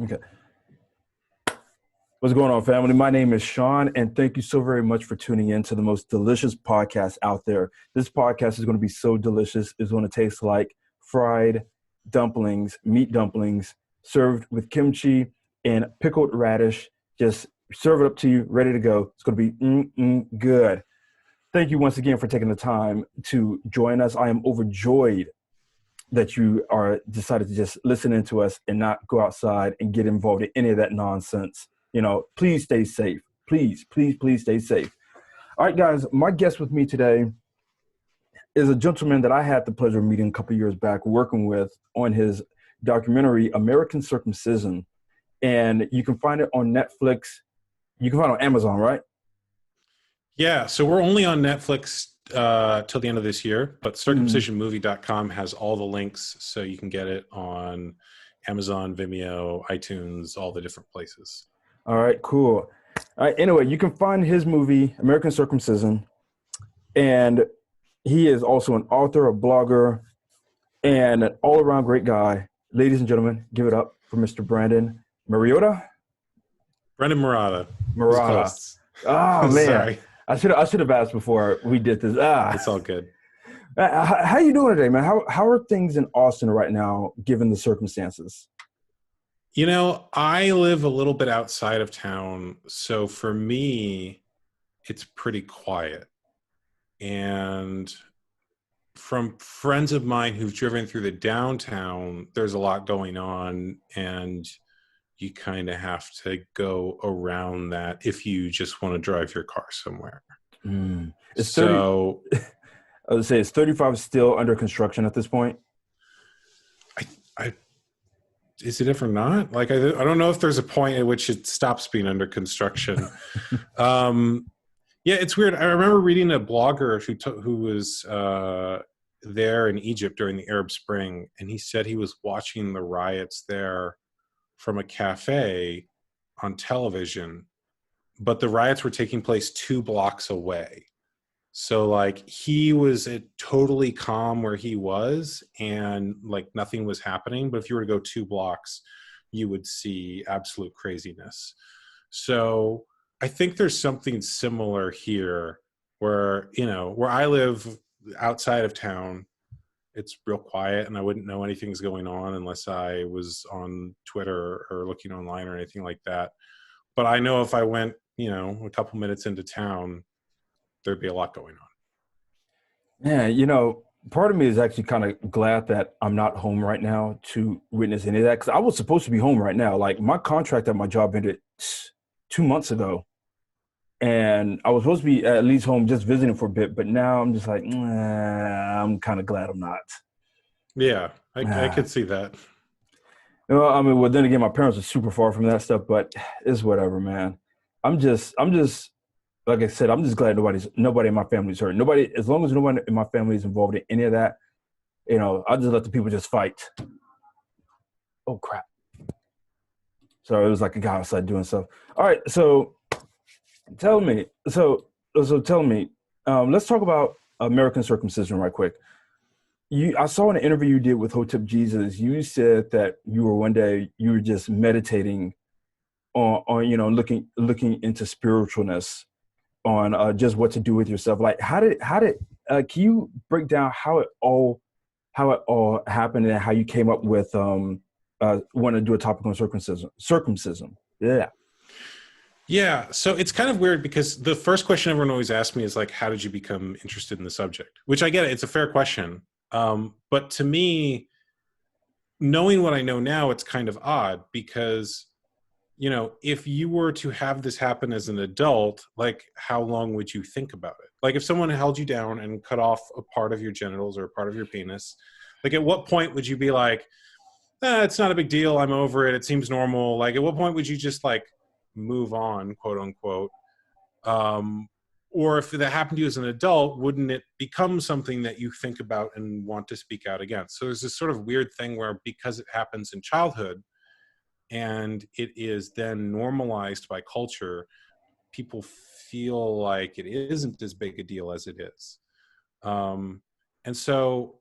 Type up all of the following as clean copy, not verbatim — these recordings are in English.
Okay. What's going on, family? My name is Shaun, and thank you so very much for tuning in to the most delicious podcast out there. This podcast is going to be so delicious. It's going to taste like fried dumplings, meat dumplings, served with kimchi and pickled radish. Just serve it up to you, ready to go. It's going to be good. Thank you once again for taking the time to join us. I am overjoyed that you are decided to just listen in to us and not go outside and get involved in any of that nonsense. Please stay safe. Please stay safe. All right, guys, my guest with me today is a gentleman that I had the pleasure of meeting a couple of years back, working with on his documentary, American Circumcision. And you can find it on Netflix. You can find it on Amazon, right? Yeah, so we're only on Netflix till the end of this year, but circumcisionmovie.com has all the links, so you can get it on Amazon, Vimeo, iTunes, all the different places. All right, cool. All right, anyway, you can find his movie, American Circumcision, and he is also an author, a blogger, and an all-around great guy. Ladies and gentlemen, give it up for Mr. Brendon Marotta. Brendon Marotta. Marotta. Oh, man. Sorry. I should have asked before we did this. It's all good. How you doing today, man? How are things in Austin right now, given the circumstances? I live a little bit outside of town, so for me, it's pretty quiet. And from friends of mine who've driven through the downtown, there's a lot going on, and you kind of have to go around that if you just want to drive your car somewhere. I would say, is 35 still under construction at this point? Is it ever not? Like, I don't know if there's a point at which it stops being under construction. Yeah, it's weird. I remember reading a blogger who was there in Egypt during the Arab Spring, and he said he was watching the riots there from a cafe on television, but the riots were taking place 2 blocks away. So like he was totally calm where he was and like nothing was happening. But if you were to go 2 blocks, you would see absolute craziness. So I think there's something similar here where, where I live outside of town, it's real quiet and I wouldn't know anything's going on unless I was on Twitter or looking online or anything like that. But I know if I went, a couple minutes into town, there'd be a lot going on. Yeah, part of me is actually kind of glad that I'm not home right now to witness any of that, because I was supposed to be home right now. Like, my contract at my job ended 2 months ago, and I was supposed to be at least home just visiting for a bit, but now I'm just like, I'm kind of glad I'm not. Yeah, I could see that. Well, then again, my parents are super far from that stuff, but it's whatever, man. I'm just like I said, I'm just glad nobody in my family's hurt. As long as nobody in my family is involved in any of that, I'll just let the people just fight. Oh, crap. So it was like a guy outside doing stuff. All right, so tell me, let's talk about American Circumcision right quick. I saw in an interview you did with Hotep Jesus, you said that you were just meditating on looking into spiritualness, on just what to do with yourself. Like, how did can you break down how it all happened and how you came up with wanting to do a topic on circumcision? Yeah, so it's kind of weird because the first question everyone always asks me is like, how did you become interested in the subject? Which I get it, it's a fair question. But to me, knowing what I know now, it's kind of odd because, if you were to have this happen as an adult, like, how long would you think about it? Like, if someone held you down and cut off a part of your genitals or a part of your penis, like, at what point would you be like, it's not a big deal, I'm over it, it seems normal? Like, at what point would you just like move on, quote unquote? Or if that happened to you as an adult, wouldn't it become something that you think about and want to speak out against? So there's this sort of weird thing where, because it happens in childhood and it is then normalized by culture, people feel like it isn't as big a deal as it is. And so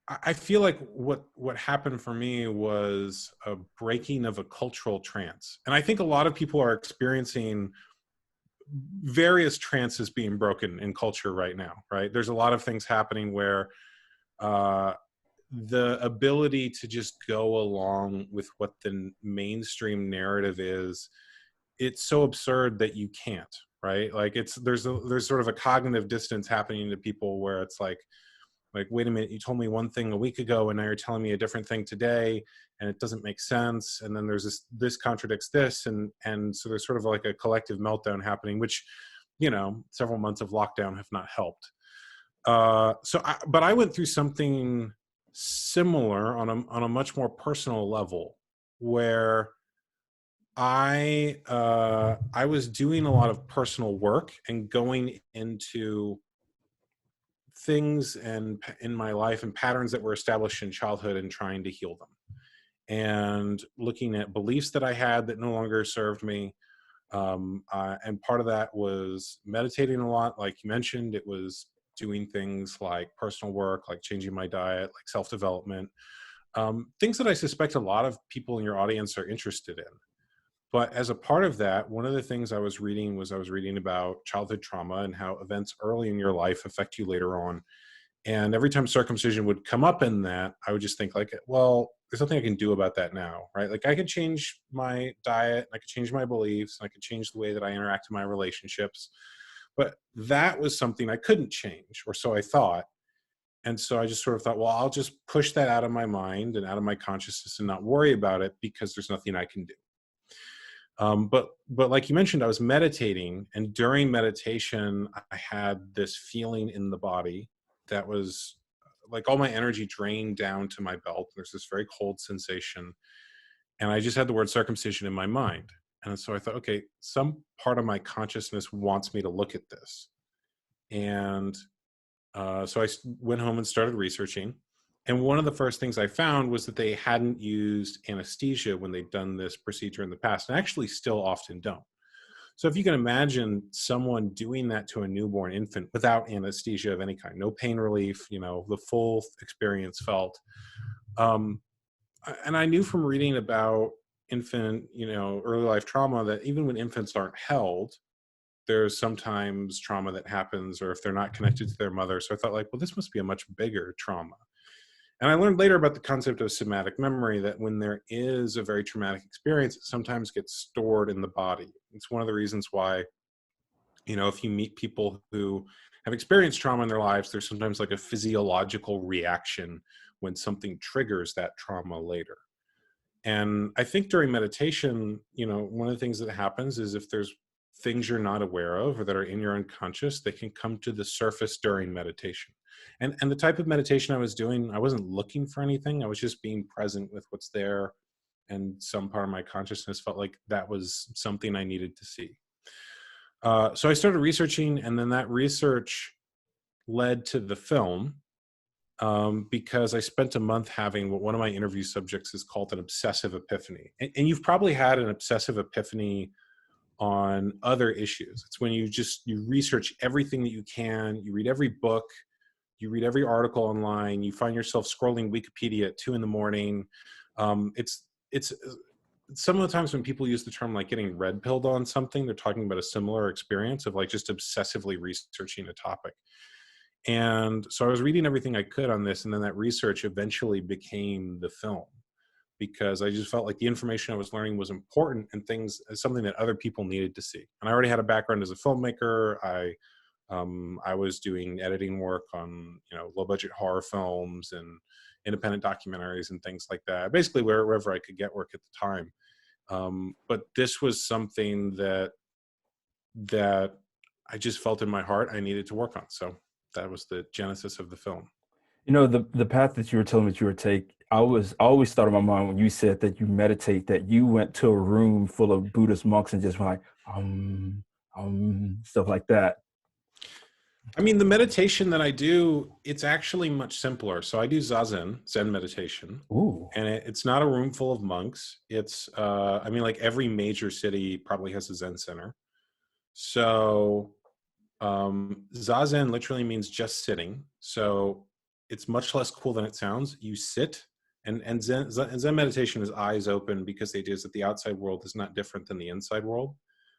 I feel like what happened for me was a breaking of a cultural trance. And I think a lot of people are experiencing various trances being broken in culture right now, right? There's a lot of things happening where uh, the ability to just go along with what the mainstream narrative is, it's so absurd that you can't, right? Like there's sort of a cognitive distance happening to people where it's like, wait a minute, you told me one thing a week ago and now you're telling me a different thing today, and it doesn't make sense. And then there's this contradicts this. And so there's sort of like a collective meltdown happening, which, several months of lockdown have not helped. But I went through something similar on a much more personal level, where I was doing a lot of personal work and going into things and in my life and patterns that were established in childhood and trying to heal them, and looking at beliefs that I had that no longer served me. And part of that was meditating a lot. Like you mentioned, it was doing things like personal work, like changing my diet, like self-development, things that I suspect a lot of people in your audience are interested in. But as a part of that, one of the things I was reading about childhood trauma and how events early in your life affect you later on. And every time circumcision would come up in that, I would just think like, well, there's nothing I can do about that now, right? Like I could change my diet, I could change my beliefs, I could change the way that I interact in my relationships. But that was something I couldn't change, or so I thought. And so I just sort of thought, well, I'll just push that out of my mind and out of my consciousness and not worry about it, because there's nothing I can do. But like you mentioned, I was meditating, and during meditation, I had this feeling in the body that was like all my energy drained down to my belt. There's this very cold sensation, and I just had the word circumcision in my mind. And so I thought, okay, some part of my consciousness wants me to look at this. And so I went home and started researching. And one of the first things I found was that they hadn't used anesthesia when they'd done this procedure in the past, and actually still often don't. So if you can imagine someone doing that to a newborn infant without anesthesia of any kind, no pain relief, the full experience felt. And I knew from reading about infant, early life trauma, that even when infants aren't held, there's sometimes trauma that happens, or if they're not connected to their mother. So I thought like, well, this must be a much bigger trauma. And I learned later about the concept of somatic memory, that when there is a very traumatic experience, it sometimes gets stored in the body. It's one of the reasons why, if you meet people who have experienced trauma in their lives, there's sometimes like a physiological reaction when something triggers that trauma later. And I think during meditation, one of the things that happens is if there's things you're not aware of or that are in your unconscious, they can come to the surface during meditation. And the type of meditation I was doing, I wasn't looking for anything. I was just being present with what's there. And some part of my consciousness felt like that was something I needed to see. So I started researching, and then that research led to the film, because I spent a month having what one of my interview subjects is called an obsessive epiphany. And you've probably had an obsessive epiphany on other issues. It's when you research everything that you can, you read every book, you read every article online, you find yourself scrolling Wikipedia at 2 a.m. It's some of the times when people use the term like getting red pilled on something, they're talking about a similar experience of like just obsessively researching a topic. And so I was reading everything I could on this, and then that research eventually became the film, because I just felt like the information I was learning was important and something that other people needed to see. And I already had a background as a filmmaker. I was doing editing work on low budget horror films and independent documentaries and things like that, basically wherever I could get work at the time. But this was something that I just felt in my heart I needed to work on. So that was the genesis of the film. The path that you were telling me that you would take, I always thought in my mind when you said that you meditate, that you went to a room full of Buddhist monks and just went like, stuff like that. I mean, the meditation that I do, it's actually much simpler. So I do Zen meditation. Ooh. And it's not a room full of monks. It's, like every major city probably has a Zen center. So Zazen literally means just sitting. So it's much less cool than it sounds. You sit, and Zen meditation is eyes open, because the idea is that the outside world is not different than the inside world.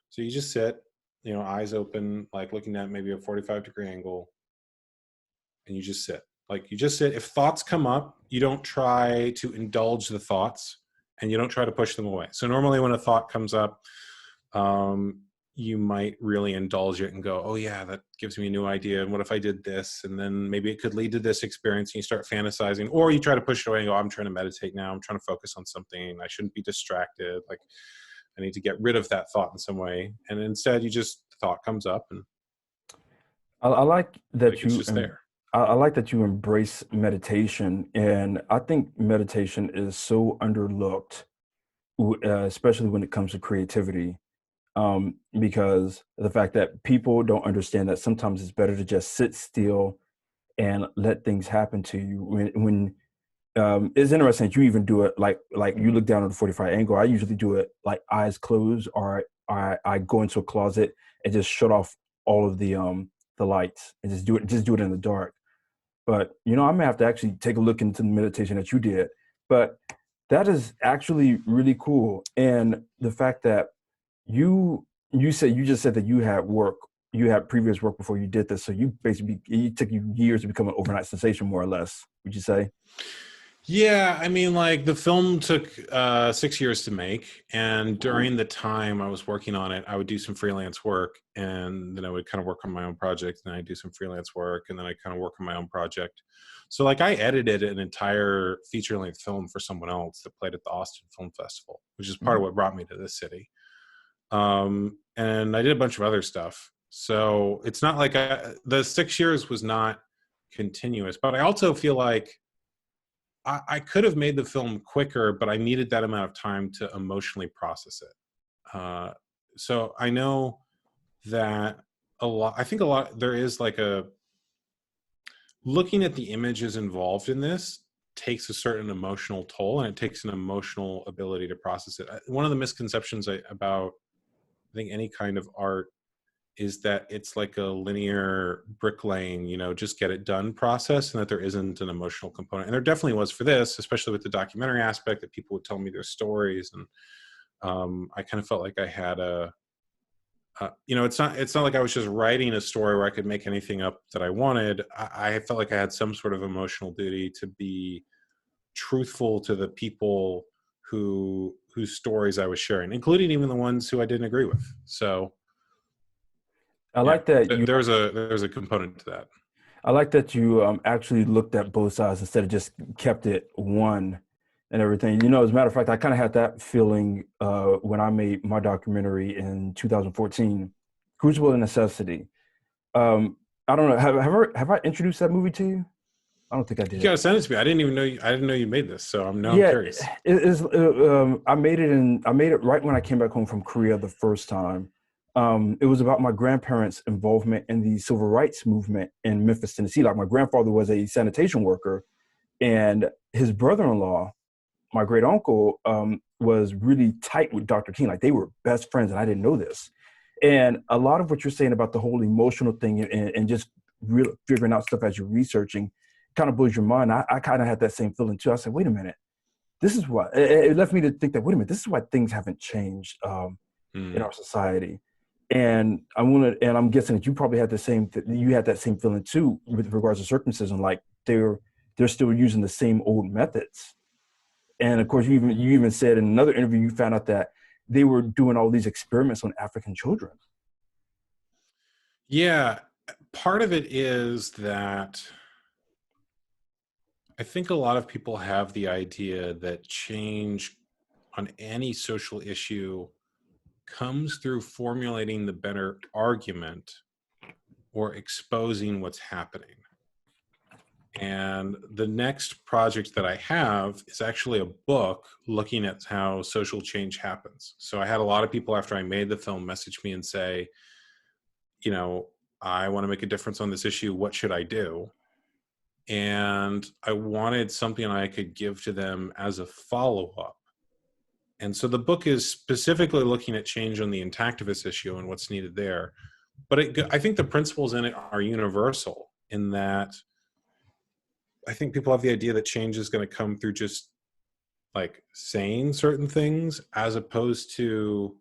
So you just sit, eyes open, like looking at maybe a 45-degree angle, and you just sit. Like, you just sit. If thoughts come up, you don't try to indulge the thoughts, and you don't try to push them away. So normally when a thought comes up, you might really indulge it and go, oh yeah, that gives me a new idea. And what if I did this? And then maybe it could lead to this experience, and you start fantasizing, or you try to push it away and go, I'm trying to meditate now. I'm trying to focus on something. I shouldn't be distracted. Like, I need to get rid of that thought in some way. And instead the thought comes up, and I like that it's just there. I like that you embrace meditation, and I think meditation is so underlooked, especially when it comes to creativity, because of the fact that people don't understand that sometimes it's better to just sit still and let things happen to you. When it's interesting that you even do it like you look down at the 45 angle. I usually do it like eyes closed, or I go into a closet and just shut off all of the lights and just do it in the dark. But I may have to actually take a look into the meditation that you did. But that is actually really cool. And the fact that you just said that you had previous work before you did this. So it took you years to become an overnight sensation, more or less, would you say? Yeah, I mean, like, the film took 6 years to make, and during the time I was working on it, I would do some freelance work, and then I would kind of work on my own project, and I'd do some freelance work, and then I kind of work on my own project. So, like, I edited an entire feature-length film for someone else that played at the Austin Film Festival, which is part of what brought me to this city. And I did a bunch of other stuff. So it's not like the 6 years was not continuous, but I also feel like I could have made the film quicker, but I needed that amount of time to emotionally process it. So I know that there is like looking at the images involved in this takes a certain emotional toll, and it takes an emotional ability to process it. One of the misconceptions about, I think, any kind of art is that it's like a linear bricklaying, just get it done process, and that there isn't an emotional component. And there definitely was for this, especially with the documentary aspect, that people would tell me their stories. And I kind of felt like I had it's not like I was just writing a story where I could make anything up that I wanted. I felt like I had some sort of emotional duty to be truthful to the people whose stories I was sharing, including even the ones who I didn't agree with. So I like that there's a component to that. I like that you actually looked at both sides instead of just kept it one and everything. As a matter of fact, I kind of had that feeling when I made my documentary in 2014, Crucible of Necessity. I don't know. Have I introduced that movie to you? I don't think I did. You gotta send it to me. I didn't know you made this, so I'm curious. I made it right when I came back home from Korea the first time. It was about my grandparents' involvement in the civil rights movement in Memphis, Tennessee. Like, my grandfather was a sanitation worker, and his brother-in-law, my great uncle, was really tight with Dr. King. Like, they were best friends, and I didn't know this. And a lot of what you're saying about the whole emotional thing and just really figuring out stuff as you're researching kind of blows your mind. I kind of had that same feeling too. I said, wait a minute, this is why it left me to think that, wait a minute, this is why things haven't changed in our society. And I'm guessing that you probably had you had that same feeling too with regards to circumcision. Like, they're still using the same old methods. And of course, you even said in another interview, you found out that they were doing all these experiments on African children. Yeah, part of it is that I think a lot of people have the idea that change on any social issue comes through formulating the better argument or exposing what's happening. And the next project that I have is actually a book looking at how social change happens. So I had a lot of people after I made the film message me and say, I want to make a difference on this issue. What should I do? And I wanted something I could give to them as a follow-up. And so the book is specifically looking at change on the intactivist issue and what's needed there. But I think the principles in it are universal, in that I think people have the idea that change is going to come through just like saying certain things, as opposed to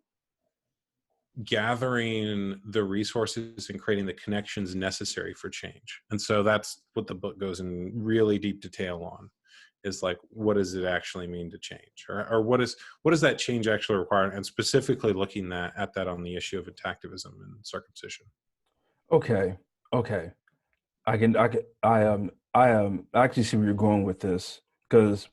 gathering the resources and creating the connections necessary for change. And so that's what the book goes in really deep detail on, is like, what does it actually mean to change, or what does that change actually require, and specifically looking at that on the issue of attactivism and circumcision. Okay. Okay. I actually see where you're going with this, because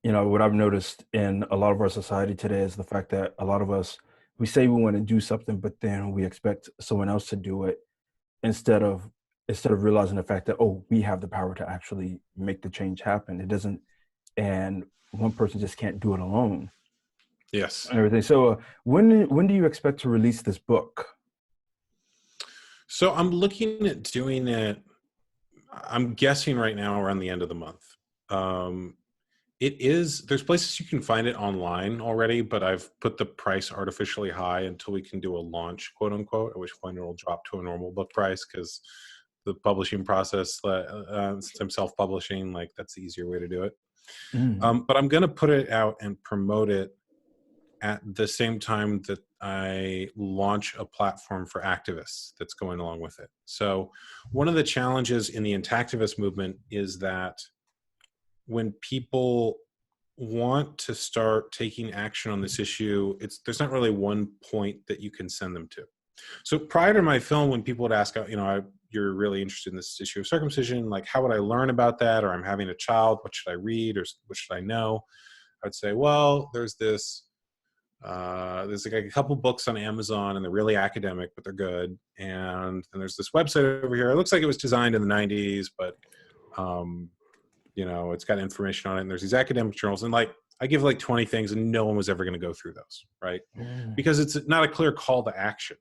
what I've noticed in a lot of our society today is the fact that a lot of us, we say we want to do something, but then we expect someone else to do it, instead of realizing the fact that, oh, we have the power to actually make the change happen. It doesn't, and one person just can't do it alone Yes. and everything. So when do you expect to release this book? So I'm looking at doing it, I'm guessing right now around the end of the month. There's places you can find it online already, but I've put the price artificially high until we can do a launch, quote unquote, at which point it'll drop to a normal book price, because the publishing process, since I'm self-publishing, like that's the easier way to do it. Mm. But I'm going to put it out and promote it at the same time that I launch a platform for activists that's going along with it. So one of the challenges in the intactivist movement is that when people want to start taking action on this issue, there's not really one point that you can send them to. So prior to my film, when people would ask, you're really interested in this issue of circumcision, like how would I learn about that? Or I'm having a child, what should I read, or what should I know? I'd say, well, there's like a couple books on Amazon, and they're really academic, but they're good. And then there's this website over here. It looks like it was designed in the 90s, but it's got information on it. And there's these academic journals, and like I give like 20 things, and no one was ever going to go through those, right? Because it's not a clear call to action.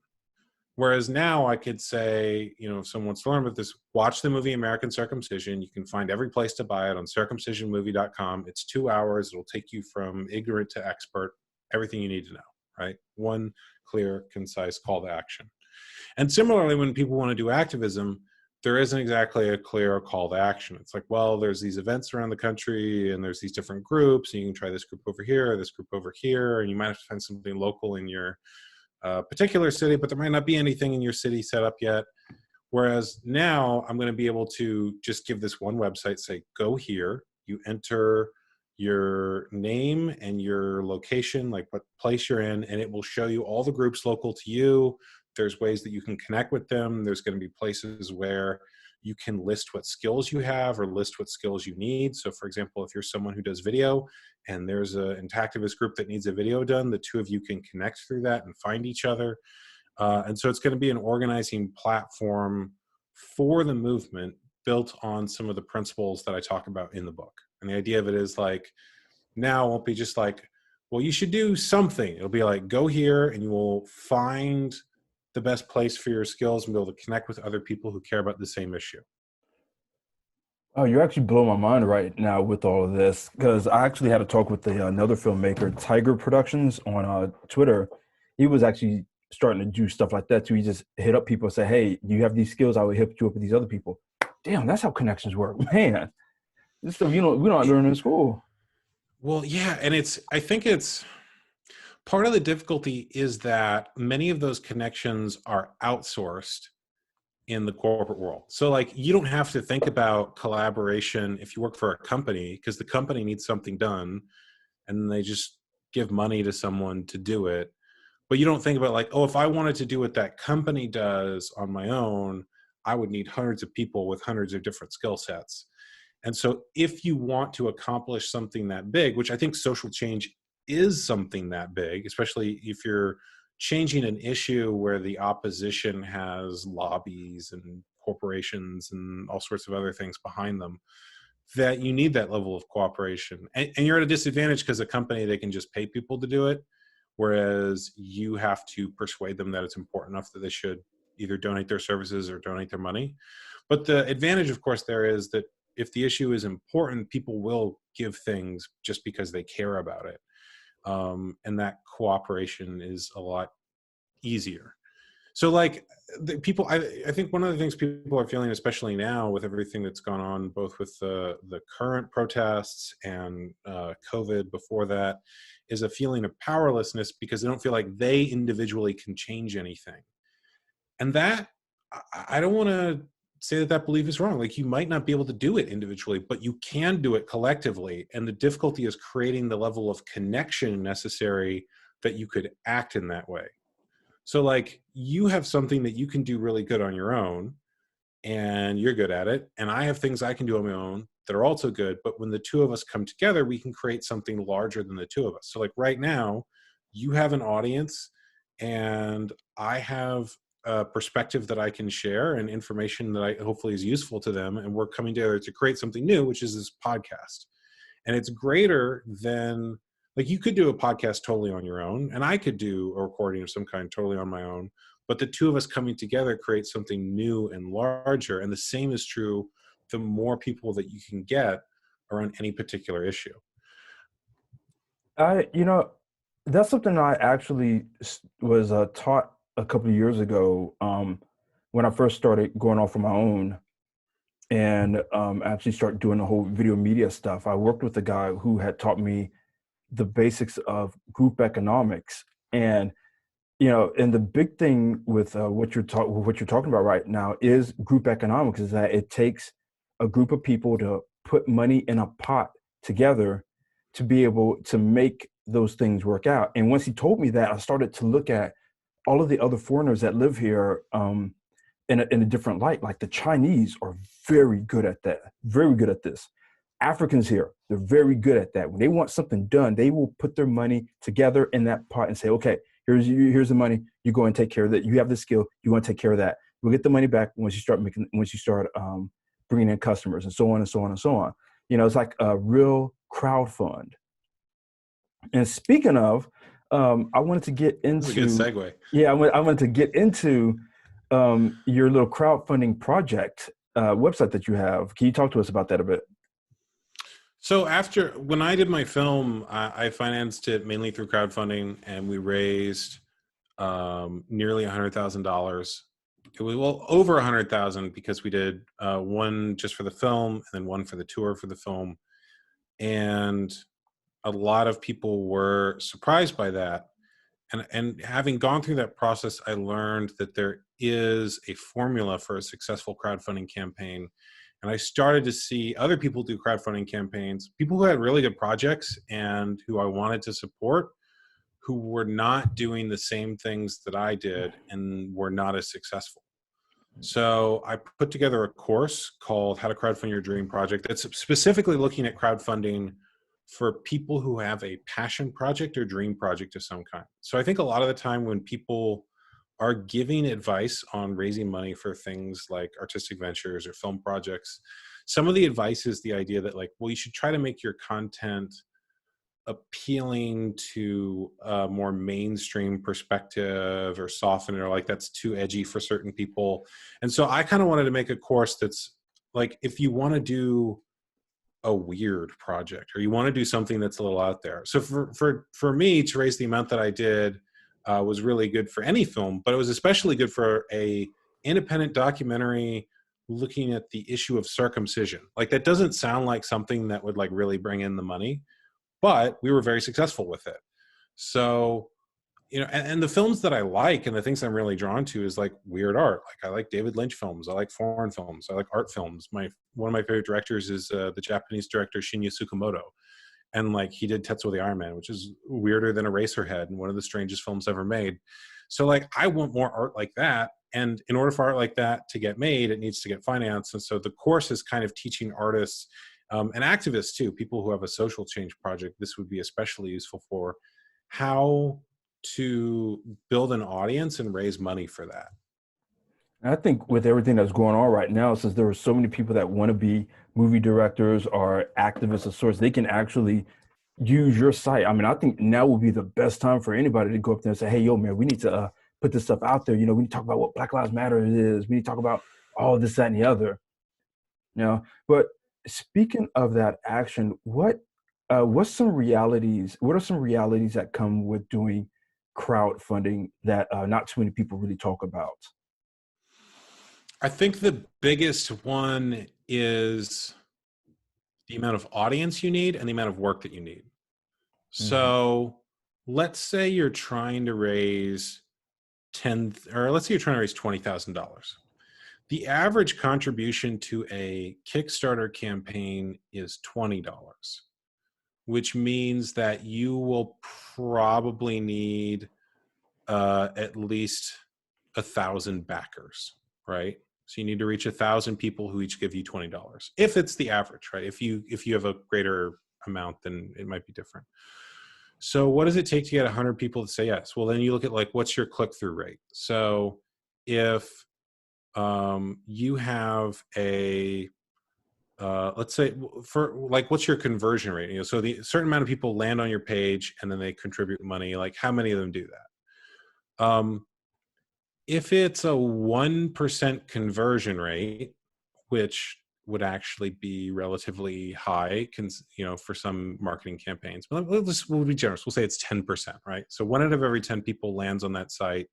Whereas now I could say, if someone wants to learn about this, watch the movie American Circumcision. You can find every place to buy it on circumcisionmovie.com. It's 2 hours. It'll take you from ignorant to expert, everything you need to know, right? One clear, concise call to action. And similarly, when people want to do activism, there isn't exactly a clear call to action. It's like, well, there's these events around the country, and there's these different groups, and you can try this group over here, this group over here, and you might have to find something local in your particular city, but there might not be anything in your city set up yet. Whereas now I'm going to be able to just give this one website, say, go here, you enter your name and your location, like what place you're in, and it will show you all the groups local to you. There's ways that you can connect with them. There's going to be places where you can list what skills you have or list what skills you need. So for example, if you're someone who does video and there's an intactivist group that needs a video done, the two of you can connect through that and find each other. And so it's going to be an organizing platform for the movement built on some of the principles that I talk about in the book. And the idea of it is like, now it won't be just like, well, you should do something. It'll be like, go here and you will find the best place for your skills and be able to connect with other people who care about the same issue. Oh, you actually blow my mind right now with all of this, because I actually had a talk with another filmmaker, Tiger Productions, on Twitter. He was actually starting to do stuff like that too. He just hit up people and say, hey, you have these skills, I would hit you up with these other people. Damn, that's how connections work, man. This stuff we don't learn in school. Well, yeah, and I think it's part of the difficulty is that many of those connections are outsourced in the corporate world. So like, you don't have to think about collaboration if you work for a company, because the company needs something done and they just give money to someone to do it. But you don't think about like, oh, if I wanted to do what that company does on my own, I would need hundreds of people with hundreds of different skill sets. And so if you want to accomplish something that big, which I think social change is something that big, especially if you're changing an issue where the opposition has lobbies and corporations and all sorts of other things behind them, that you need that level of cooperation. And you're at a disadvantage because a company, they can just pay people to do it, whereas you have to persuade them that it's important enough that they should either donate their services or donate their money. But the advantage, of course, there is that if the issue is important, people will give things just because they care about it. And that cooperation is a lot easier. So like people, I think one of the things people are feeling, especially now with everything that's gone on, both with the current protests and COVID before that, is a feeling of powerlessness because they don't feel like they individually can change anything. And that, I don't want to say that belief is wrong. Like, you might not be able to do it individually, but you can do it collectively. And the difficulty is creating the level of connection necessary that you could act in that way. So like, you have something that you can do really good on your own and you're good at it. And I have things I can do on my own that are also good. But when the two of us come together, we can create something larger than the two of us. So like right now, you have an audience and I have a perspective that I can share and information that I hopefully is useful to them. And we're coming together to create something new, which is this podcast. And it's greater than, like, you could do a podcast totally on your own, and I could do a recording of some kind totally on my own, but the two of us coming together creates something new and larger. And the same is true the more people that you can get around any particular issue. You know, that's something I actually was taught a couple of years ago, when I first started going off on my own and actually start doing the whole video media stuff. I worked with a guy who had taught me the basics of group economics. And and the big thing with what you're talking about right now is group economics, is that it takes a group of people to put money in a pot together to be able to make those things work out. And once he told me that, I started to look at all of the other foreigners that live here in a different light. Like, the Chinese are very good at that, very good at this. Africans here, they're very good at that. When they want something done, they will put their money together in that pot and say, okay, here's the money. You go and take care of that. You have the skill. You want to take care of that. We'll get the money back once you start bringing in customers, and so on and so on and so on. It's like a real crowd fund. And speaking of, I wanted to get into— That's a good segue. Yeah, I wanted to get into your little crowdfunding project website that you have. Can you talk to us about that a bit? So when I did my film, I financed it mainly through crowdfunding, and we raised nearly $100,000. It was, well, over 100,000, because we did one just for the film and then one for the tour for the film. And a lot of people were surprised by that. And having gone through that process, I learned that there is a formula for a successful crowdfunding campaign. And I started to see other people do crowdfunding campaigns, people who had really good projects and who I wanted to support, who were not doing the same things that I did and were not as successful. So I put together a course called How to Crowdfund Your Dream Project that's specifically looking at crowdfunding for people who have a passion project or dream project of some kind. So I think a lot of the time when people are giving advice on raising money for things like artistic ventures or film projects, some of the advice is the idea that, like, well, you should try to make your content appealing to a more mainstream perspective, or soften it, or like that's too edgy for certain people. And so I kind of wanted to make a course that's like, if you want to do a weird project or you want to do something that's a little out there. So for me to raise the amount that I did was really good for any film, but it was especially good for a independent documentary looking at the issue of circumcision. Like, that doesn't sound like something that would like really bring in the money, but we were very successful with it. So, and the films that I like and the things I'm really drawn to is like weird art. Like, I like David Lynch films. I like foreign films. I like art films. One of my favorite directors is the Japanese director Shinya Tsukamoto. And like, he did Tetsuo the Iron Man, which is weirder than Eraserhead and one of the strangest films ever made. So like, I want more art like that. And in order for art like that to get made, it needs to get financed. And so the course is kind of teaching artists and activists too, people who have a social change project, this would be especially useful for, how to build an audience and raise money for that. And I think with everything that's going on right now, since there are so many people that want to be movie directors or activists of sorts, they can actually use your site. I mean, I think now would be the best time for anybody to go up there and say, hey, yo, man, we need to put this stuff out there. We need to talk about what Black Lives Matter is. We need to talk about all this, that, and the other. But speaking of that action, what are some realities that come with doing crowdfunding that not too many people really talk about? I think the biggest one is the amount of audience you need and the amount of work that you need. Mm-hmm. So let's say you're trying to raise let's say you're trying to raise $20,000. The average contribution to a Kickstarter campaign is $20, which means that you will probably need at least 1,000 backers, right? So you need to reach 1,000 people who each give you $20. If it's the average, right? If you have a greater amount, then it might be different. So what does it take to get 100 people to say yes? Well, then you look at like, what's your click-through rate? So if you have a let's say for like, what's your conversion rate? You know, so the certain amount of people land on your page and then they contribute money. Like, how many of them do that? If it's a 1% conversion rate, which would actually be relatively high, you know, for some marketing campaigns, but we'll be generous. We'll say it's 10%, right? So 1 out of every 10 people lands on that site,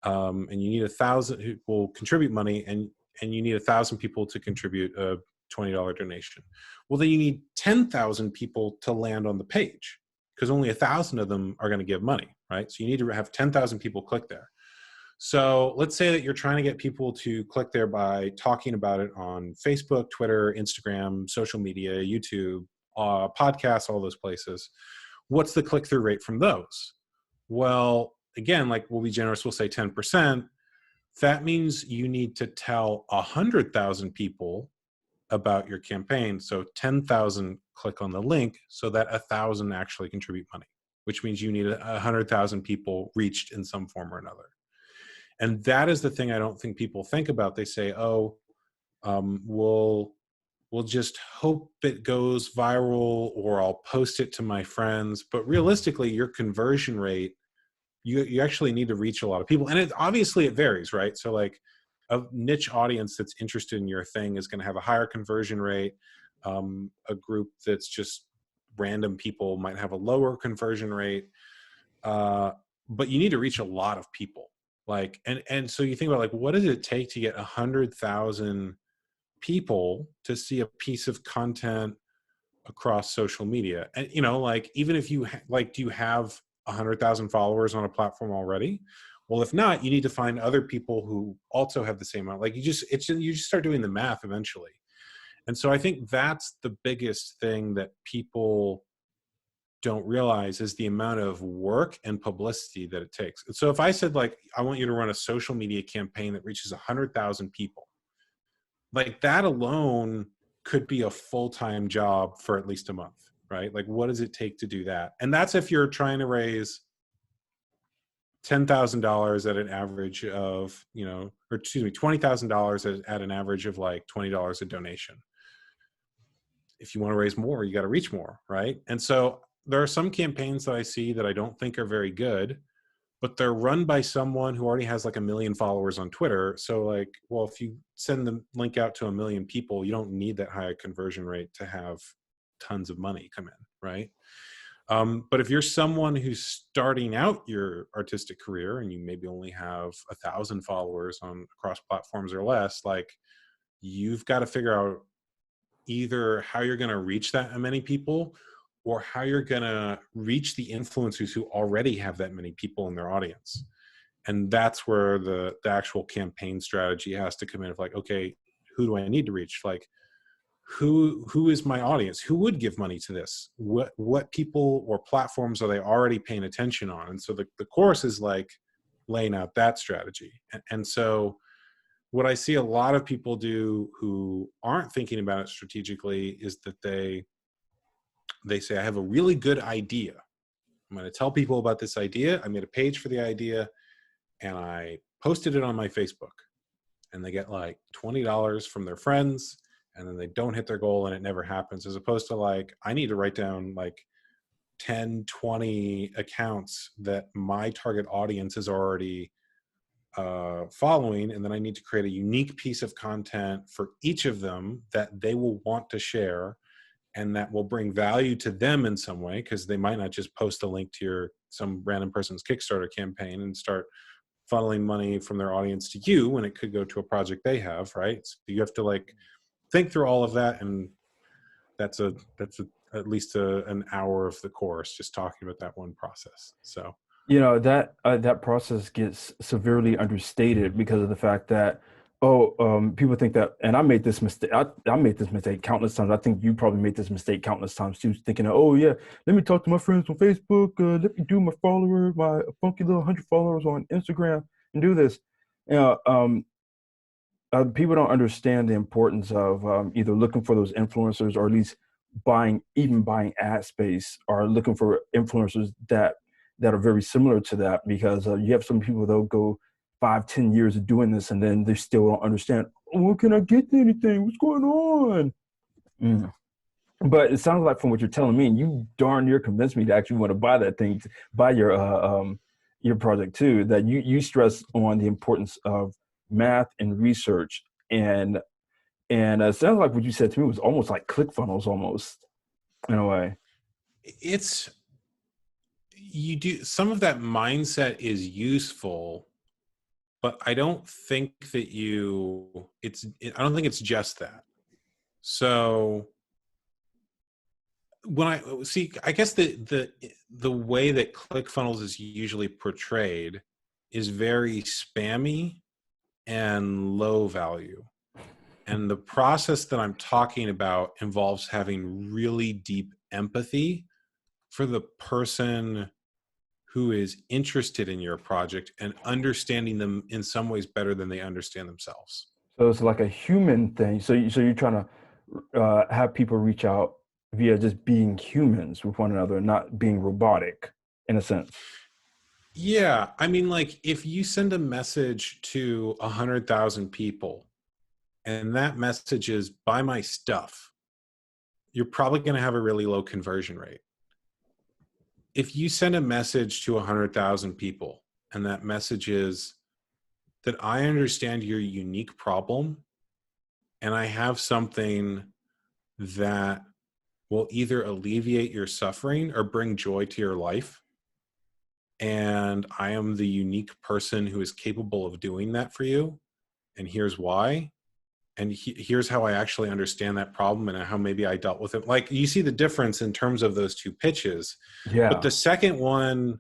and you need 1,000 who will contribute money, and you need 1,000 people to contribute a $20 donation. Well, then you need 10,000 people to land on the page, because only 1,000 of them are going to give money, right? So you need to have 10,000 people click there. So let's say that you're trying to get people to click there by talking about it on Facebook, Twitter, Instagram, social media, YouTube, podcasts, all those places. What's the click-through rate from those? Well, again, like, we'll be generous, we'll say 10%. That means you need to tell 100,000 people about your campaign. So 10,000 click on the link so that 1,000 actually contribute money, which means you need 100,000 people reached in some form or another. And that is the thing I don't think people think about. They say, oh, we'll just hope it goes viral, or I'll post it to my friends. But realistically, your conversion rate, you actually need to reach a lot of people. And obviously it varies, right? So like, a niche audience that's interested in your thing is going to have a higher conversion rate. A group that's just random people might have a lower conversion rate. But you need to reach a lot of people. Like, and so you think about, like, what does it take to get 100,000 people to see a piece of content across social media? And, you know, like, even if you like, do you have 100,000 followers on a platform already? Well, if not, you need to find other people who also have the same amount. Like, you just start doing the math eventually. And so I think that's the biggest thing that people don't realize, is the amount of work and publicity that it takes. So if I said, like, I want you to run a social media campaign that reaches 100,000 people, like, that alone could be a full-time job for at least a month, right? Like, what does it take to do that? And that's if you're trying to raise $10,000 at an average of, you know, or excuse me, $20,000 at an average of like $20 a donation. If you want to raise more, you got to reach more, right? And so there are some campaigns that I see that I don't think are very good, but they're run by someone who already has like 1 million followers on Twitter. So like, well, if you send the link out to 1 million people, you don't need that high conversion rate to have tons of money come in, right? But if you're someone who's starting out your artistic career and you maybe only have 1,000 followers on across platforms or less, like, you've got to figure out either how you're going to reach that many people, or how you're going to reach the influencers who already have that many people in their audience. And that's where the actual campaign strategy has to come in of like, okay, who do I need to reach? Like, who is my audience? Who would give money to this? What people or platforms are they already paying attention on? And so the course is like laying out that strategy. And so what I see a lot of people do who aren't thinking about it strategically is that they say, I have a really good idea. I'm going to tell people about this idea. I made a page for the idea and I posted it on my Facebook, and they get like $20 from their friends, and then they don't hit their goal and it never happens, as opposed to like, I need to write down like 10, 20 accounts that my target audience is already following, and then I need to create a unique piece of content for each of them that they will want to share. and that will bring value to them in some way, because they might not just post a link to some random person's Kickstarter campaign and start funneling money from their audience to you when it could go to a project they have, right? So you have to like think through all of that, and that's at least an hour of the course just talking about that one process. So that process gets severely understated because of the fact that people think that, and I made this mistake. I made this mistake countless times. I think you probably made this mistake countless times too, thinking, oh yeah, let me talk to my friends on Facebook, let me do my funky little 100 followers on Instagram and do this. You know, people don't understand the importance of either looking for those influencers, or at least buying ad space, or looking for influencers that are very similar to that, because you have some people that'll go 5-10 years of doing this and then they still don't understand, well, can I get anything, what's going on? But it sounds like, from what you're telling me, you darn near convinced me to actually want to buy that thing, buy your project too, that you stress on the importance of math and research, and it sounds like what you said to me was almost like ClickFunnels, almost, in a way. You do some of that mindset is useful, but I don't think that I don't think it's just that. So when I guess the way that ClickFunnels is usually portrayed is very spammy and low value. And the process that I'm talking about involves having really deep empathy for the person who is interested in your project and understanding them in some ways better than they understand themselves. So it's like a human thing. So you're trying to have people reach out via just being humans with one another, not being robotic, in a sense. Yeah, I mean, like, if you send a message to 100,000 people and that message is buy my stuff, you're probably going to have a really low conversion rate. If you send a message to 100,000 people and that message is that I understand your unique problem and I have something that will either alleviate your suffering or bring joy to your life, and I am the unique person who is capable of doing that for you, and here's why, and here's how I actually understand that problem and how maybe I dealt with it. Like, you see the difference in terms of those two pitches. Yeah. But the second one,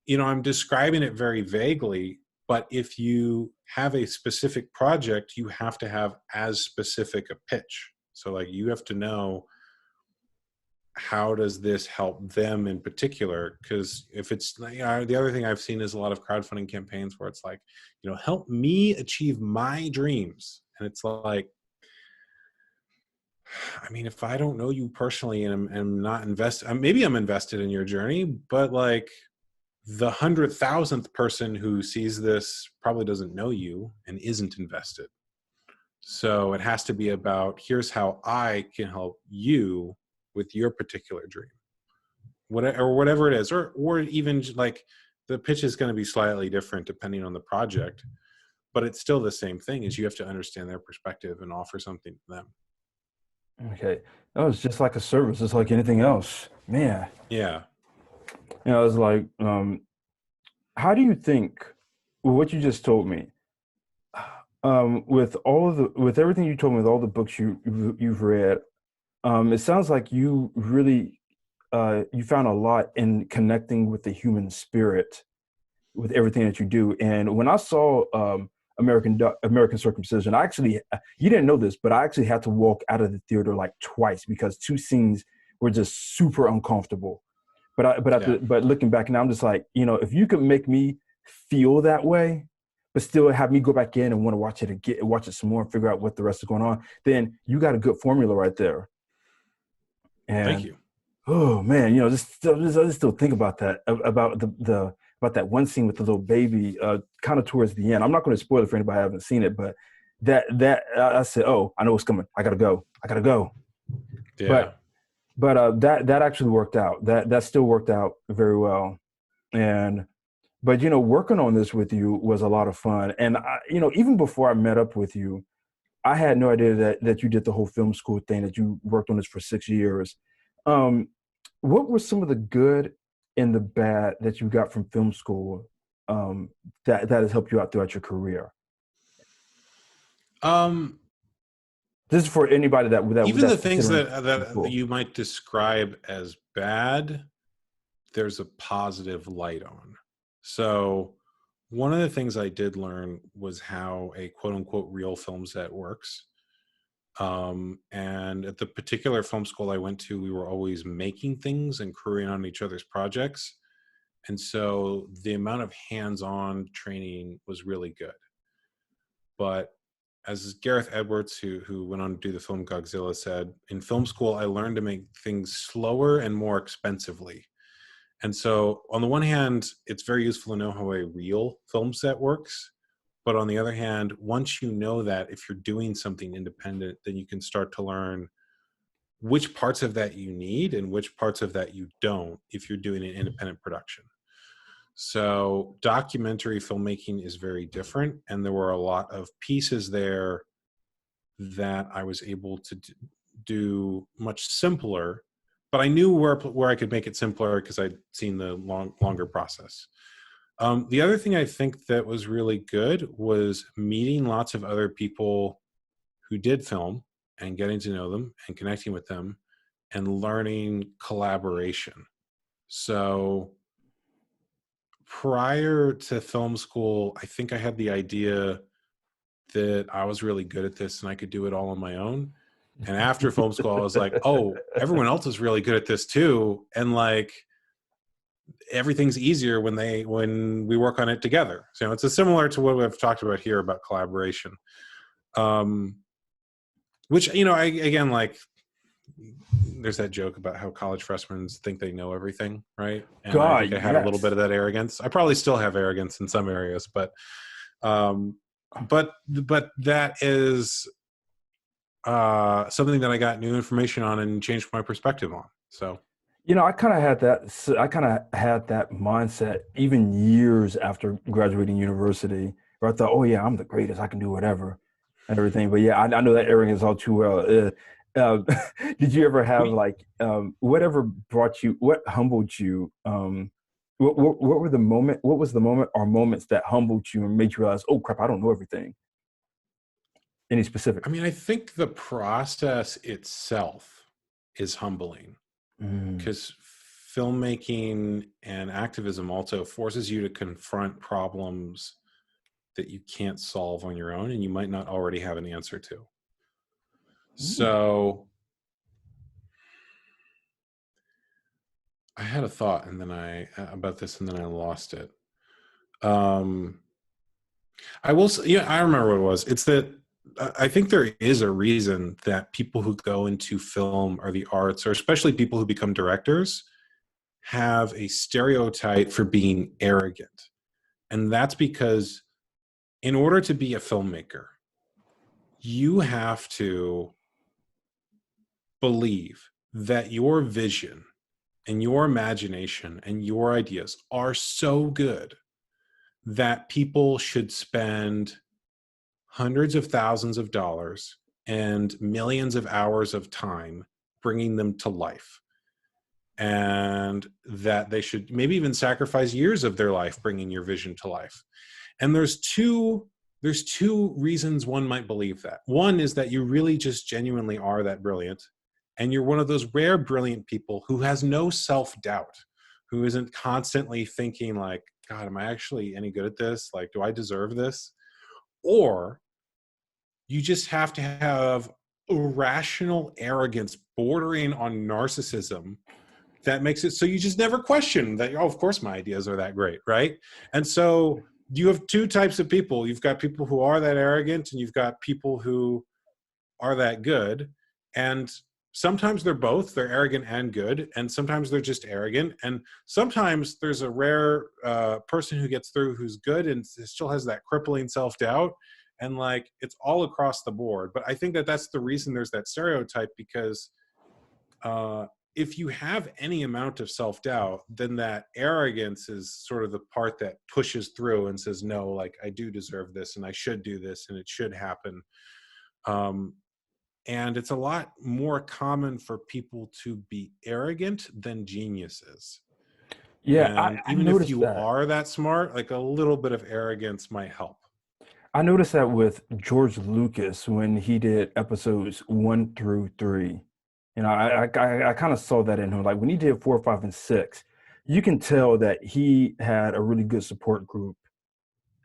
I'm describing it very vaguely, but if you have a specific project, you have to have as specific a pitch. So like, you have to know, how does this help them in particular? Because if it's, the other thing I've seen is a lot of crowdfunding campaigns where it's like, help me achieve my dreams. And it's like, I mean, if I don't know you personally and I'm not invested, maybe I'm invested in your journey, but like, the 100,000th person who sees this probably doesn't know you and isn't invested. So it has to be about, here's how I can help you with your particular dream, whatever it is, or even like the pitch is going to be slightly different depending on the project, but it's still the same thing. Is you have to understand their perspective and offer something to them. Okay, that was just like a service, just like anything else, man. Yeah. It's like, how do you think, what you just told me, with everything you told me, with all the books you've read, it sounds like you really you found a lot in connecting with the human spirit with everything that you do. And when I saw American Circumcision, I actually, you didn't know this, but I actually had to walk out of the theater like twice because two scenes were just super uncomfortable. But looking back now, I'm just like, if you could make me feel that way, but still have me go back in and want to watch it some more and figure out what the rest is going on, then you got a good formula right there. And, thank you. Oh man, I just still think about that, about that one scene with the little baby, kind of towards the end. I'm not going to spoil it for anybody who hasn't seen it, but that I said, oh, I know what's coming. I gotta go. Yeah. But that actually worked out. That still worked out very well. But working on this with you was a lot of fun. And even before I met up with you, I had no idea that you did the whole film school thing, that you worked on this for 6 years. Um, what were some of the good and the bad that you got from film school, that has helped you out throughout your career? Um, This is for anybody Even the that's things considering film that school. you might describe as bad, there's a positive light on. So one of the things I did learn was how a quote unquote real film set works. And at the particular film school I went to, we were always making things and crewing on each other's projects. And so the amount of hands-on training was really good. But as Gareth Edwards, who went on to do the film Godzilla, said, in film school, I learned to make things slower and more expensively. And so on the one hand, it's very useful to know how a real film set works. But on the other hand, once you know that, if you're doing something independent, then you can start to learn which parts of that you need and which parts of that you don't if you're doing an independent production. So documentary filmmaking is very different. And there were a lot of pieces there that I was able to do much simpler, but I knew where I could make it simpler because I'd seen the longer process. The other thing I think that was really good was meeting lots of other people who did film and getting to know them and connecting with them and learning collaboration. So prior to film school, I think I had the idea that I was really good at this and I could do it all on my own. And after film school, I was like, oh, everyone else is really good at this too. And like, everything's easier when we work on it together. So it's similar to what we've talked about here about collaboration. Which, again, like, there's that joke about how college freshmen think they know everything, right? And I think God, I had a little bit yes. of that arrogance. I probably still have arrogance in some areas, but that is something that I got new information on and changed my perspective on. So, I kind of had that. I kind of had that mindset even years after graduating university, where I thought, "Oh yeah, I'm the greatest. I can do whatever, and everything." But yeah, I know that arrogance all too well. Did you ever have like whatever what humbled you? What were the moment? What was the moment or moments that humbled you and made you realize, "Oh crap, I don't know everything." Any I specifics? mean, I think the process itself is humbling Mm. because filmmaking and activism also forces you to confront problems that you can't solve on your own and you might not already have an answer to. Ooh. So I had a thought about this and then I lost it. I will say, yeah, I remember what it was. It's that I think there is a reason that people who go into film or the arts, or especially people who become directors, have a stereotype for being arrogant. And that's because in order to be a filmmaker, you have to believe that your vision and your imagination and your ideas are so good that people should spend hundreds of thousands of dollars and millions of hours of time bringing them to life. And that they should maybe even sacrifice years of their life bringing your vision to life. And there's two reasons one might believe that. One is that you really just genuinely are that brilliant. And you're one of those rare brilliant people who has no self-doubt, who isn't constantly thinking like, God, am I actually any good at this? Like, do I deserve this? Or you just have to have irrational arrogance bordering on narcissism that makes it so you just never question that, oh, of course my ideas are that great, right? And so you have two types of people. You've got people who are that arrogant and you've got people who are that good. And sometimes they're both, they're arrogant and good, and sometimes they're just arrogant. And sometimes there's a rare person who gets through who's good and still has that crippling self-doubt. And like, it's all across the board. But I think that that's the reason there's that stereotype, because if you have any amount of self-doubt, then that arrogance is sort of the part that pushes through and says, no, like, I do deserve this and I should do this and it should happen. And it's a lot more common for people to be arrogant than geniuses. Yeah, And I even if noticed you that. are that smart, like a little bit of arrogance might help. I noticed that with George Lucas when he did episodes 1 through 3. You know, I kind of saw that in him. Like when he did 4, 5, and 6, you can tell that he had a really good support group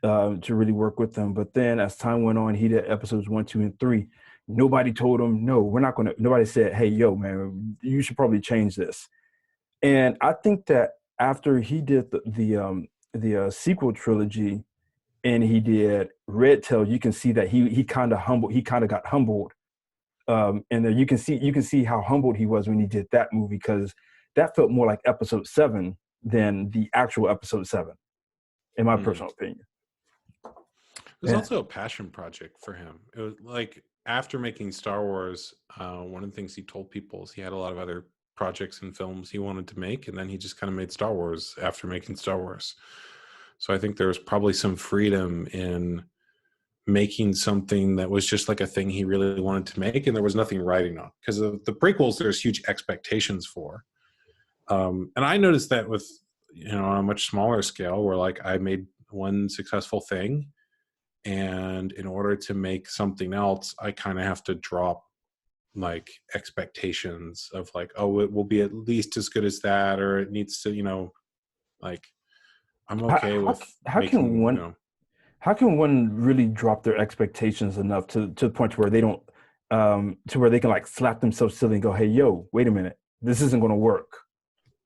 to really work with them. But then as time went on, he did episodes 1, 2, and 3. Nobody told him, no, we're not going to. Nobody said, hey, yo, man, you should probably change this. And I think that after he did the sequel trilogy, and he did Red Tail, you can see that he kind of humbled. He kind of got humbled, and then you can see how humbled he was when he did that movie, because that felt more like episode 7 than the actual episode 7, in my Mm. personal opinion. It was And also a passion project for him. It was like after making Star Wars, one of the things he told people is he had a lot of other projects and films he wanted to make, and then he just kind of made Star Wars after making Star Wars. So I think there was probably some freedom in making something that was just like a thing he really wanted to make, and there was nothing writing on, because of the prequels there's huge expectations for. And I noticed that with, on a much smaller scale, where like I made one successful thing, and in order to make something else I kind of have to drop like expectations of like, oh, it will be at least as good as that, or it needs to, like I'm okay how, with how can making, one really drop their expectations enough to the point where they don't to where they can like slap themselves silly and go, hey, yo, wait a minute, this isn't going to work.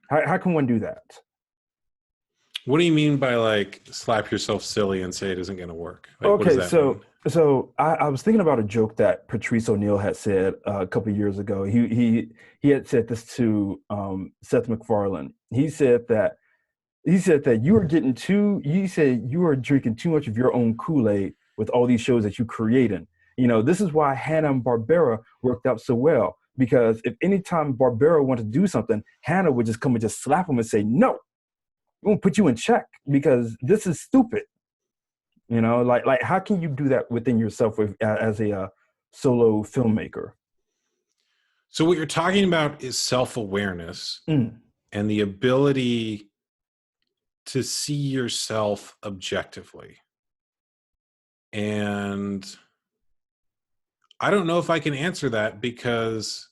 How can one do that? what do you mean by like slap yourself silly and say it isn't going to work? Like, what does Okay, that mean? so I was thinking about a joke that Patrice O'Neill had said a couple of years ago. He had said this to Seth MacFarlane. He said that you are getting too. He said you are drinking too much of your own Kool-Aid with all these shows that you creating. This is why Hanna and Barbera worked out so well, because if anytime Barbera wanted to do something, Hanna would just come and just slap him and say, "No, we won't put you in check because this is stupid." Like how can you do that within yourself as a solo filmmaker? So what you're talking about is self-awareness Mm. and the ability to see yourself objectively. And I don't know if I can answer that, because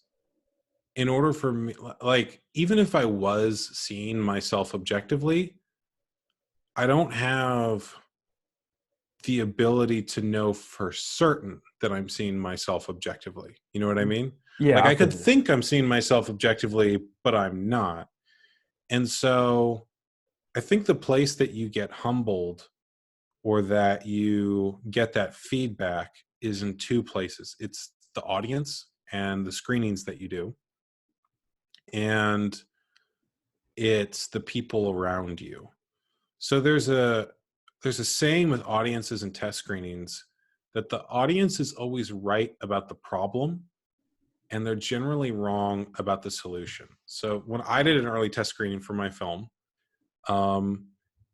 in order for me, like, even if I was seeing myself objectively, I don't have the ability to know for certain that I'm seeing myself objectively. You know what I mean? Like, Yeah, I I could feel you. think I'm seeing myself objectively, but I'm not. And so I think the place that you get humbled or that you get that feedback is in two places. It's the audience and the screenings that you do, and it's the people around you. So there's a saying with audiences and test screenings that the audience is always right about the problem and they're generally wrong about the solution. So when I did an early test screening for my film,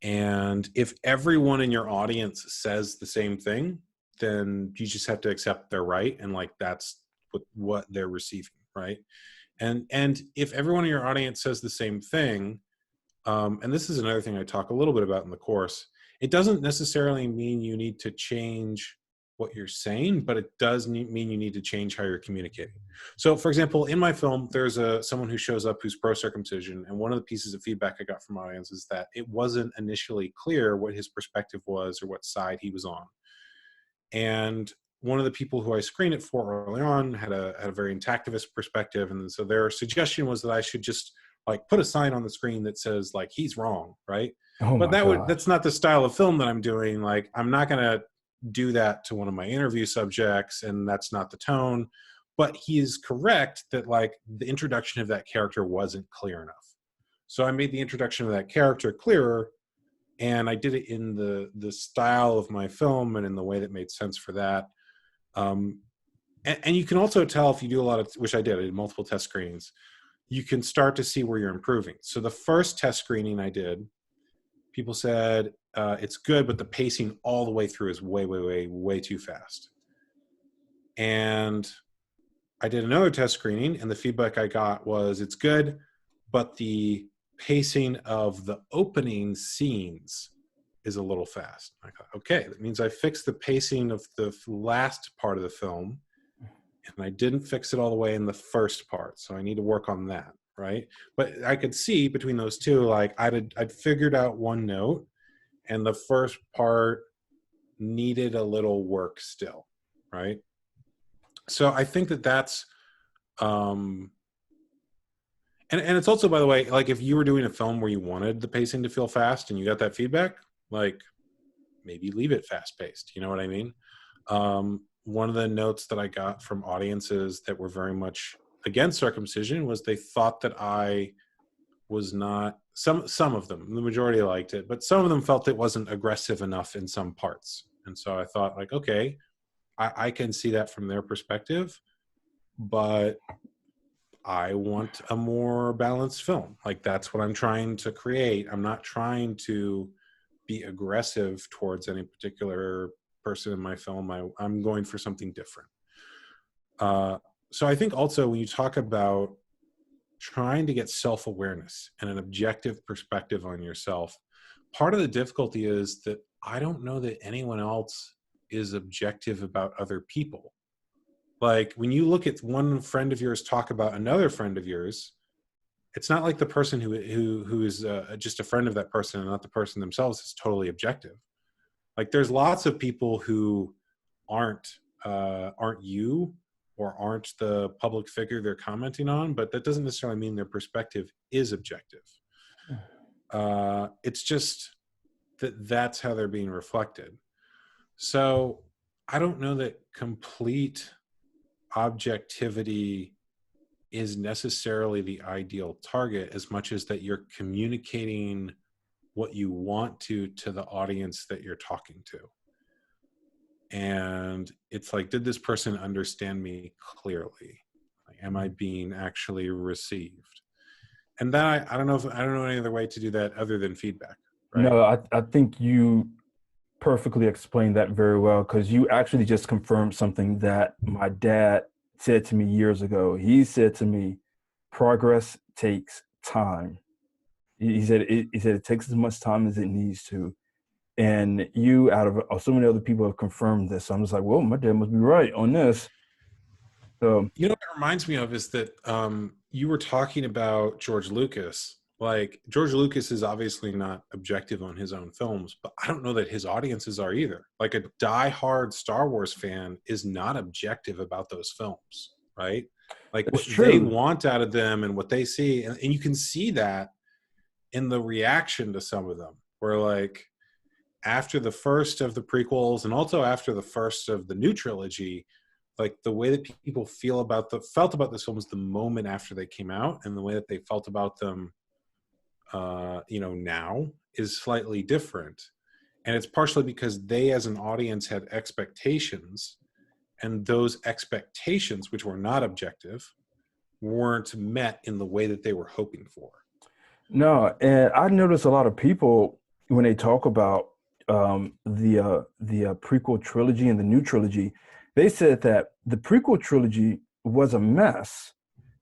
and if everyone in your audience says the same thing, then you just have to accept they're right, and like that's what they're receiving, right? And if everyone in your audience says the same thing, and this is another thing I talk a little bit about in the course, it doesn't necessarily mean you need to change what you're saying, but it does mean you need to change how you're communicating. So, for example, in my film, there's someone who shows up who's pro-circumcision, and one of the pieces of feedback I got from my audience is that it wasn't initially clear what his perspective was or what side he was on. And one of the people who I screened it for early on had a very intactivist perspective, and so their suggestion was that I should just like put a sign on the screen that says like he's wrong, right? Oh But my gosh. that's not the style of film that I'm doing. Like, I'm not going to do that to one of my interview subjects, and that's not the tone. But he is correct that like the introduction of that character wasn't clear enough. So I made the introduction of that character clearer, and I did it in the style of my film and in the way that made sense for that. And you can also tell if you do a lot of, which I did multiple test screenings, you can start to see where you're improving. So the first test screening I did, people said it's good, but the pacing all the way through is way, way, way, way too fast. And I did another test screening, and the feedback I got was it's good, but the pacing of the opening scenes is a little fast. I thought, okay, that means I fixed the pacing of the last part of the film, and I didn't fix it all the way in the first part. So I need to work on that, right? But I could see between those two, like I'd figured out one note, and the first part needed a little work still, right? So I think that that's and it's also, by the way, like if you were doing a film where you wanted the pacing to feel fast and you got that feedback, like maybe leave it fast paced. You know what I mean? One of the notes that I got from audiences that were very much against circumcision was they thought that I was not, some of them, the majority liked it, but some of them felt it wasn't aggressive enough in some parts. And so I thought, like, okay, I can see that from their perspective, but I want a more balanced film. Like, that's what I'm trying to create. I'm not trying to be aggressive towards any particular person in my film. I'm going for something different. So I think also when you talk about trying to get self-awareness and an objective perspective on yourself, part of the difficulty is that I don't know that anyone else is objective about other people. Like when you look at one friend of yours talk about another friend of yours, it's not like the person who is just a friend of that person and not the person themselves is totally objective. Like there's lots of people who aren't you or aren't the public figure they're commenting on, but that doesn't necessarily mean their perspective is objective. It's just that's how they're being reflected. So I don't know that complete objectivity is necessarily the ideal target as much as that you're communicating what you want to the audience that you're talking to. And it's like, did this person understand me clearly? Like, am I being actually received? And then I don't know any other way to do that other than feedback, right? No, I think you perfectly explained that very well, because you actually just confirmed something that my dad said to me years ago. He said to me, progress takes time. He said it takes as much time as it needs to. And you, out of so many other people, have confirmed this. So I'm just like, well, my dad must be right on this. So, You know what it reminds me of is that you were talking about George Lucas. Like, George Lucas is obviously not objective on his own films, but I don't know that his audiences are either. Like, a diehard Star Wars fan is not objective about those films, right? Like, it's what they true. want out of them and what they see, and you can see that in the reaction to some of them, where, like, after the first of the prequels and also after the first of the new trilogy, like the way that people felt about those films the moment after they came out and the way that they felt about them now is slightly different. And it's partially because they as an audience had expectations, and those expectations, which were not objective, weren't met in the way that they were hoping for. No, and I notice a lot of people when they talk about the prequel trilogy and the new trilogy, they said that the prequel trilogy was a mess,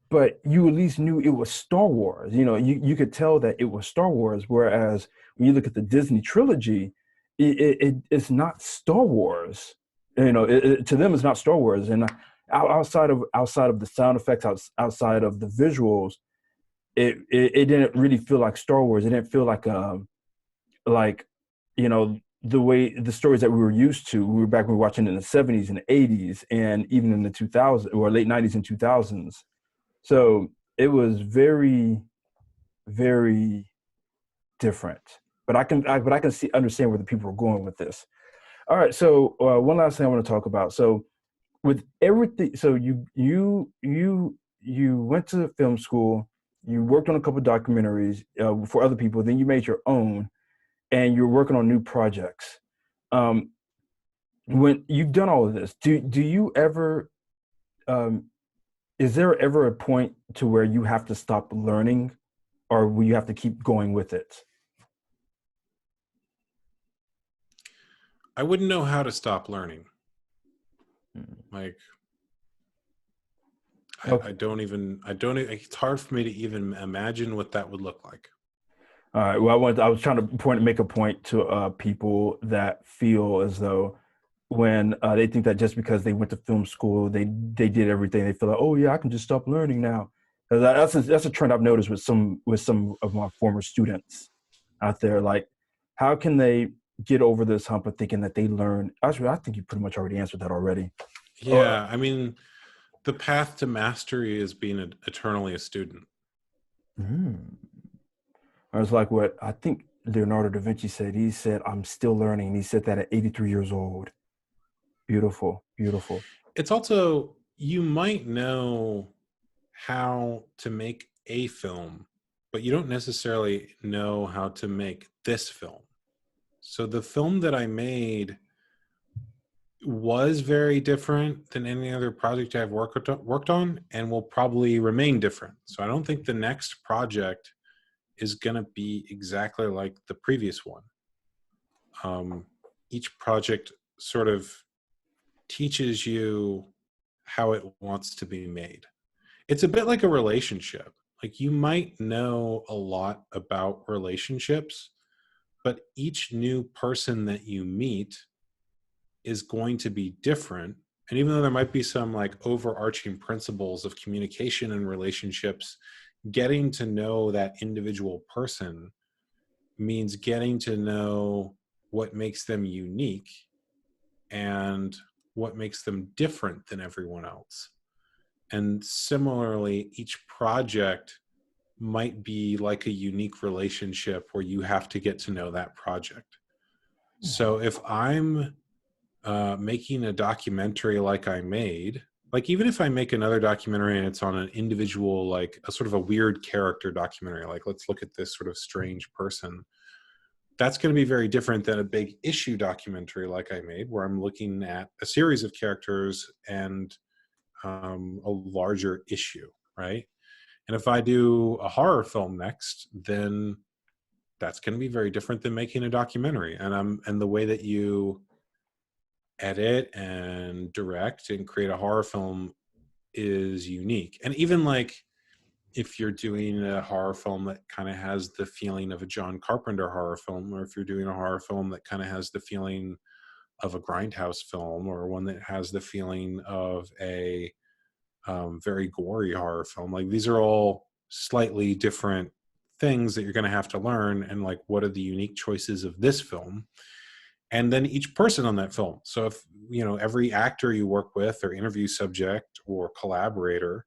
but you at least knew it was Star Wars. You know, you could tell that it was Star Wars. Whereas when you look at the Disney trilogy, it's not Star Wars. You know, to them, it's not Star Wars. And outside of the sound effects, outside of the visuals, it didn't really feel like Star Wars. It didn't feel like the way the stories that we were used to. We were watching in the 70s and the 80s and even in the 2000s or late 90s and 2000s. So it was very, very different. But I can understand where the people are going with this. All right. So one last thing I want to talk about. So with everything, so you went to film school, you worked on a couple of documentaries for other people, then you made your own, and you're working on new projects. When you've done all of this, do you ever is there ever a point to where you have to stop learning, or will you have to keep going with it? I wouldn't know how to stop learning. Like, Okay. It's hard for me to even imagine what that would look like. All right. Well, I was trying to make a point to people that feel as though when they think that just because they went to film school, they did everything. They feel like, oh yeah, I can just stop learning now. That's a trend I've noticed with some of my former students out there. Like, how can they get over this hump of thinking that they learn? Actually, I think you pretty much already answered that already. Yeah, I mean, the path to mastery is being eternally a student. Mm. Or it's like what I think Leonardo da Vinci said. He said, "I'm still learning." He said that at 83 years old. Beautiful, beautiful. It's also, you might know how to make a film, but you don't necessarily know how to make this film. So the film that I made was very different than any other project I've worked on, and will probably remain different. So I don't think the next project is going to be exactly like the previous one. Each project sort of teaches you how it wants to be made. It's a bit like a relationship. Like, you might know a lot about relationships, but each new person that you meet is going to be different. And even though there might be some like overarching principles of communication and relationships, getting to know that individual person means getting to know what makes them unique and what makes them different than everyone else. And similarly, each project might be like a unique relationship where you have to get to know that project. So if I'm making a documentary like I made, like even if I make another documentary and it's on an individual, like a sort of a weird character documentary, like let's look at this sort of strange person, that's going to be very different than a big issue documentary like I made, where I'm looking at a series of characters and a larger issue, right? And if I do a horror film next, then that's going to be very different than making a documentary. And the way that you edit and direct and create a horror film is unique. And even like if you're doing a horror film that kind of has the feeling of a John Carpenter horror film, or if you're doing a horror film that kind of has the feeling of a Grindhouse film, or one that has the feeling of a very gory horror film, like these are all slightly different things that you're going to have to learn. And like, what are the unique choices of this film? And then each person on that film. So if, you know, every actor you work with or interview subject or collaborator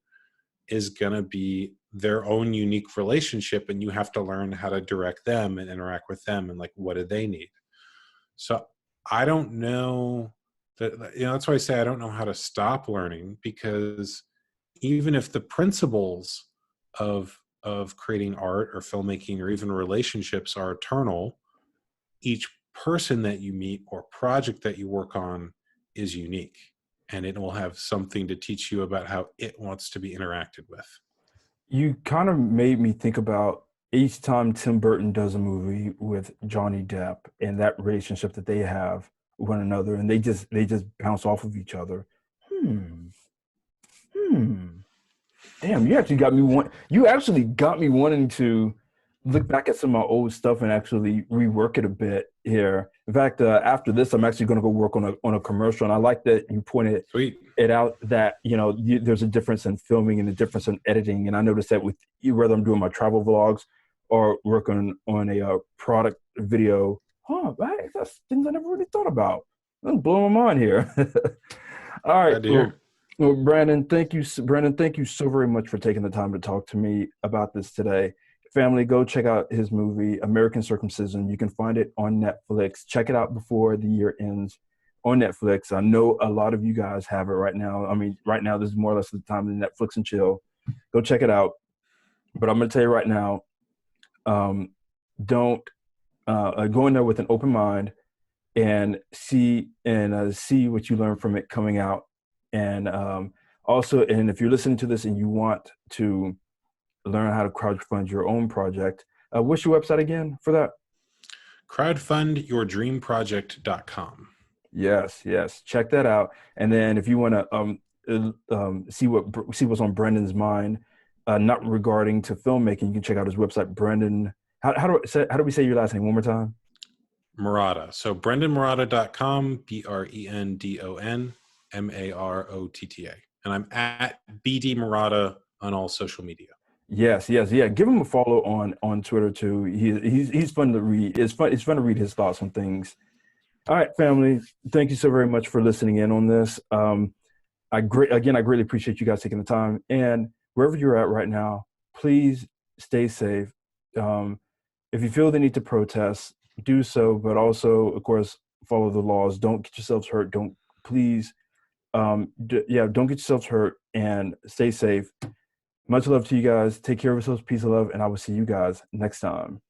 is going to be their own unique relationship, and you have to learn how to direct them and interact with them, and like, what do they need? So I don't know that, you know, that's why I say I don't know how to stop learning, because even if the principles of creating art or filmmaking or even relationships are eternal, each person that you meet or project that you work on is unique, and it will have something to teach you about how it wants to be interacted with. You kind of made me think about each time Tim Burton does a movie with Johnny Depp and that relationship that they have with one another, and they just bounce off of each other. Hmm. Hmm. Damn, you actually got me wanting to look back at some of my old stuff and actually rework it a bit here. In fact, after this, I'm actually going to go work on a commercial, and I like that you pointed Sweet. it out that there's a difference in filming and a difference in editing, and I noticed that with you, whether I'm doing my travel vlogs or working on a product video. Right, that's things I never really thought about. I'm blowing my mind here. All right. Glad to hear. Well, Brandon, thank you so very much for taking the time to talk to me about this today. Family, go check out his movie, American Circumcision. You can find it on Netflix. Check it out before the year ends on Netflix. I know a lot of you guys have it right now. I mean, right now, this is more or less the time to Netflix and chill. Go check it out. But I'm going to tell you right now, don't go in there with an open mind and see what you learn from it coming out. And also, and if you're listening to this and you want to learn how to crowdfund your own project, what's your website again for that? Crowdfundyourdreamproject.com. Yes. Check that out. And then if you want to see what's on Brendon's mind, not regarding to filmmaking, you can check out his website, Brendon. How do we say your last name one more time? Marotta. So BrendonMarotta.com, BrendonMarotta. And I'm at BD Marotta on all social media. Yes, yes, yeah. Give him a follow on Twitter too. He's fun to read. It's fun to read his thoughts on things. All right, family. Thank you so very much for listening in on this. I greatly appreciate you guys taking the time. And wherever you're at right now, please stay safe. If you feel the need to protest, do so, but also, of course, follow the laws. Don't get yourselves hurt. Don't get yourselves hurt, and stay safe. Much love to you guys. Take care of yourselves. Peace and love, and I will see you guys next time.